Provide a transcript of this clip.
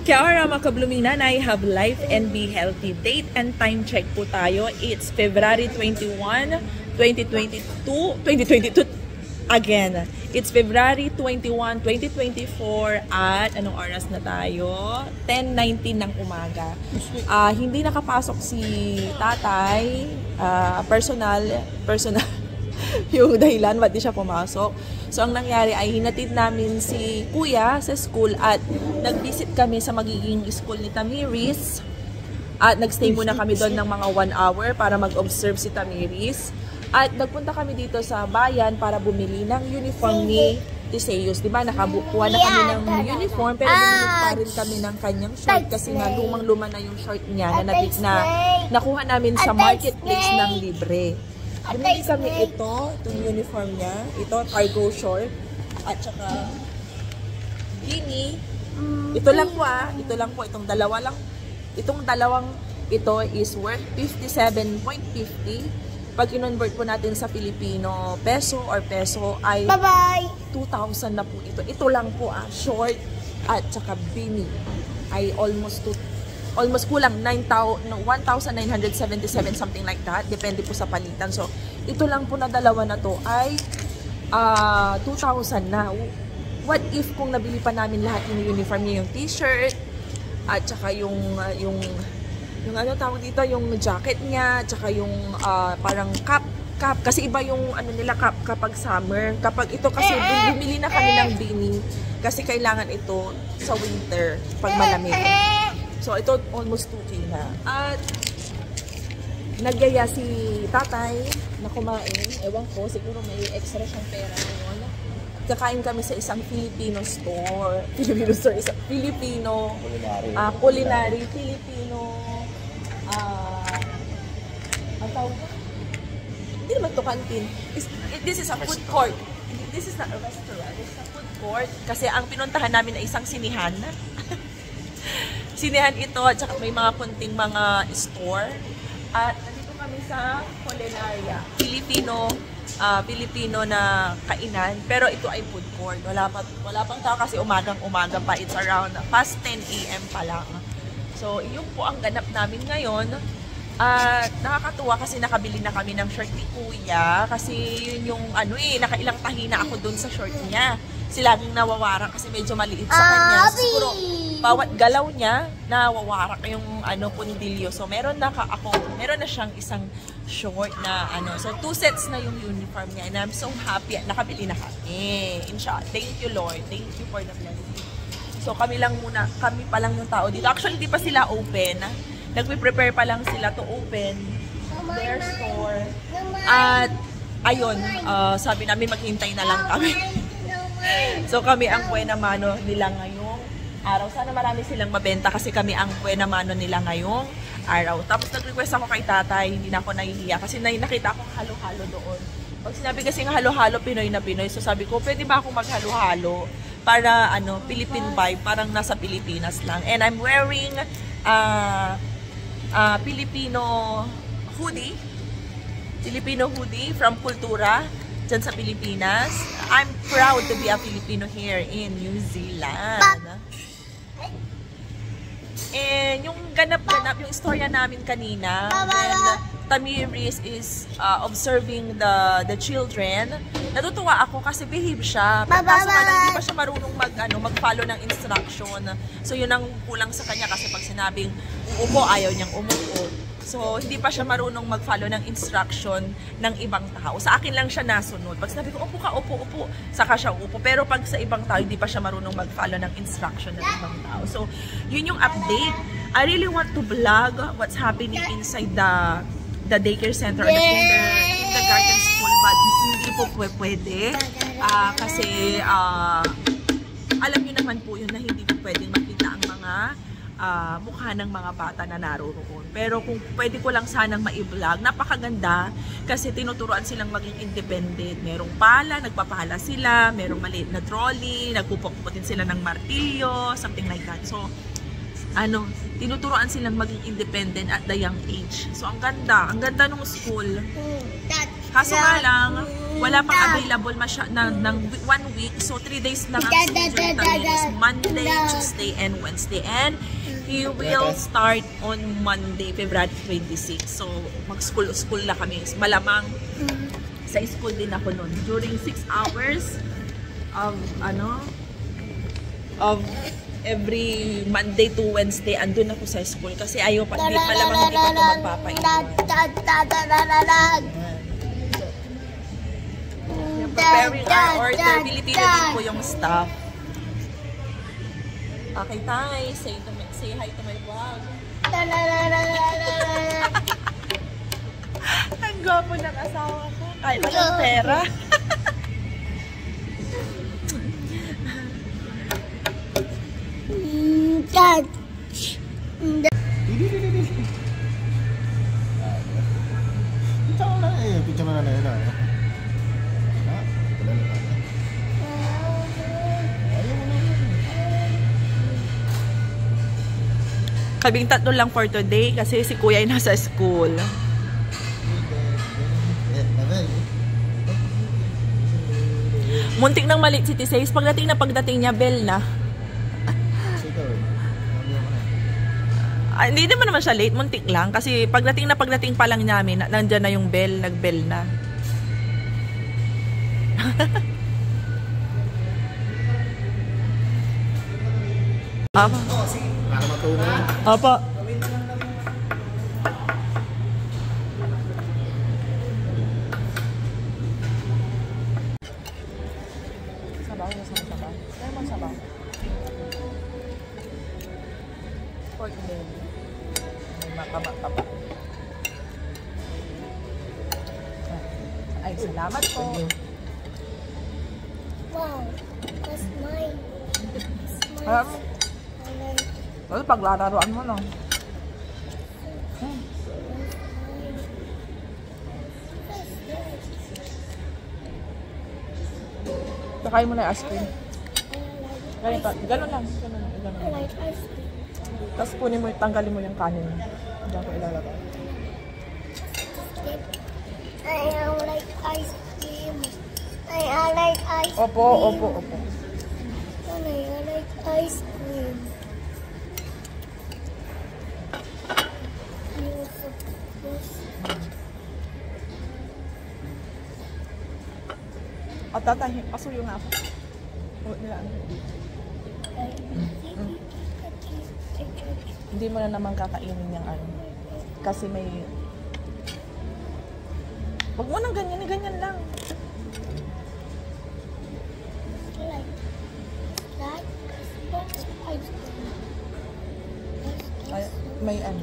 Kia ora mga kabluminan, I have life and be healthy. Date and time check po tayo. It's February 21, 2022 again. It's February 21, 2024 at anong oras na tayo? 10:19 ng umaga. Hindi nakapasok si tatay, personal yung dahilan ba't di siya pumasok. So ang nangyari ay hinatid namin si kuya sa school at nag-visit kami sa magiging school ni Tamiris at nagstay muna kami doon ng mga 1 hour para mag-observe si Tamiris at nagpunta kami dito sa bayan para bumili ng uniform ni Tiseus. Diba nakabukuha na kami ng uniform pero bumili pa rin kami ng kanyang short kasi nga lumang-luma na yung short niya na nakuha namin sa marketplace ng libre. Bumili kami itong uniform niya, ito cargo short at saka beanie. Ito lang po, itong dalawang ito is worth 57.50. Pag in-convert po natin sa Filipino peso or peso ay 2,000 na po ito. Ito lang po short at saka beanie ay almost kulang 1,977 something like that. Depende po sa palitan. So, ito lang po na dalawa na to ay 2,000 na. What if kung nabili pa namin lahat yung uniform niya, yung t-shirt at saka yung ano tawag dito, yung jacket niya, at saka yung parang cap. Kasi iba yung ano nila cap kapag summer. Kapag ito kasi bumili na kami ng beanie kasi kailangan ito sa winter pag malamig. So, ito almost 2K na. At nagyaya si tatay na kumain. Ewan ko, siguro may extra siyang pera ngayon. Kakain kami sa isang Filipino store. Filipino culinary, Filipino, ang tawag ko? Hindi naman ito canteen. This is a food court. This is not a restaurant. This is a food court. Kasi ang pinuntahan namin ay isang sinihan. Sinihan ito at saka may mga kunting mga store. At nandito kami sa Culinaria. Filipino na kainan. Pero ito ay food court. Wala pang tao kasi umagang-umaga pa. It's around past 10 AM pa lang. So, yun po ang ganap namin ngayon. At nakakatuwa kasi nakabili na kami ng short ni Kuya. Kasi yun yung nakailang tahi na ako dun sa short niya. Laging nawawarak kasi medyo maliit sa kanya. Siguro, bawat galaw niya, nawawarak yung pundilyo. So, meron na siyang isang short na So, 2 sets na yung uniform niya. And I'm so happy. Nakabili na kami. Inshallah. Thank you, Lord. Thank you for the blessing. So, kami pa lang yung tao dito. Actually, di pa sila open. Nagpe-prepare pa lang sila to open their store. At, ayun, sabi namin maghintay na lang kami. So kami ang buena mano nila ngayong araw. Sana marami silang mabenta kasi kami ang buena mano nila ngayong araw. Tapos nag-request ako kay tatay, hindi na ako nahihiya kasi nakita akong halo-halo doon. Pag sinabi kasi ng halo-halo, Pinoy na Pinoy. So sabi ko, pwede ba akong maghalo-halo para Philippine vibe, parang nasa Pilipinas lang. And I'm wearing Filipino hoodie from Kultura dyan sa Pilipinas. I'm proud to be a Filipino here in New Zealand. And yung ganap-ganap, yung istorya namin kanina, when Tamiris is observing the children, natutuwa ako kasi behave siya. Kaso nga lang, hindi pa siya marunong mag-follow ng instruction. So yun ang kulang sa kanya kasi pag sinabing uupo, ayaw niyang umupo. So, hindi pa siya marunong mag-follow ng instruction ng ibang tao. Sa akin lang siya nasunod. Pag sinabi ko, upo ka, upo, saka siya upo. Pero pag sa ibang tao, hindi pa siya marunong mag-follow ng instruction ng ibang tao. So, yun yung update. I really want to vlog what's happening inside the daycare center or the kindergarten school. But hindi po pwede. Kasi, alam nyo naman po yun na hindi po pwedeng makita ang mga mukha ng mga bata na naroon. Pero kung pwede ko lang sanang ma-vlog, napakaganda kasi tinuturuan silang maging independent. Merong pala, nagpapala sila, merong maliit na trolley, nagpupukputin sila ng martilyo, something like that. So, tinuturuan silang maging independent at the young age. So, ang ganda nung school. Kaso nga lang, wala pang available ng 1 week. So, 3 days lang ang schedule namin is Monday, Tuesday, and Wednesday. And he will start on Monday, February 26. So, mag-school na kami. Malamang sa school din ako nun. During 6 hours of, every Monday to Wednesday, andun ako sa school. Kasi ayaw pa, malamang hindi pa ito magpapaiwan. Preparing our order. Pilipino din po yung staff. Okay, Tay. Say hi to my vlog. Ang gwapo ng asawa ko. Kahit walang pera. Pincha mo na yun. Kaming tatlo lang for today kasi si Kuya ay nasa school. Muntik nang malit si T6. Pagdating niya, bell na. Hindi naman siya late, muntik lang. Kasi pagdating pa lang namin, nandyan na yung bell, nag-bell na. Apa? Para matulog. Apa? Sabaw na sabaw. Kaya man sabaw. Pork belly. May makaba-kaba. Ay, salamat po. Wow, that's mine. Well, paglararuan mo lang. Pakain mo na yung ice cream. Ganito, gano'n lang. I like ice cream. Tapos tanggalin mo yung kanin. Diyan ko ilalagay. I like ice cream. I like ice cream. Opo. I like ice cream. At tatay, pasuyo nga ako. Nila ano. Hindi mo na naman kakainin yung ano. Kasi may... Huwag mo nang ganyan lang. Like that. Ice cream. Ay, may ano.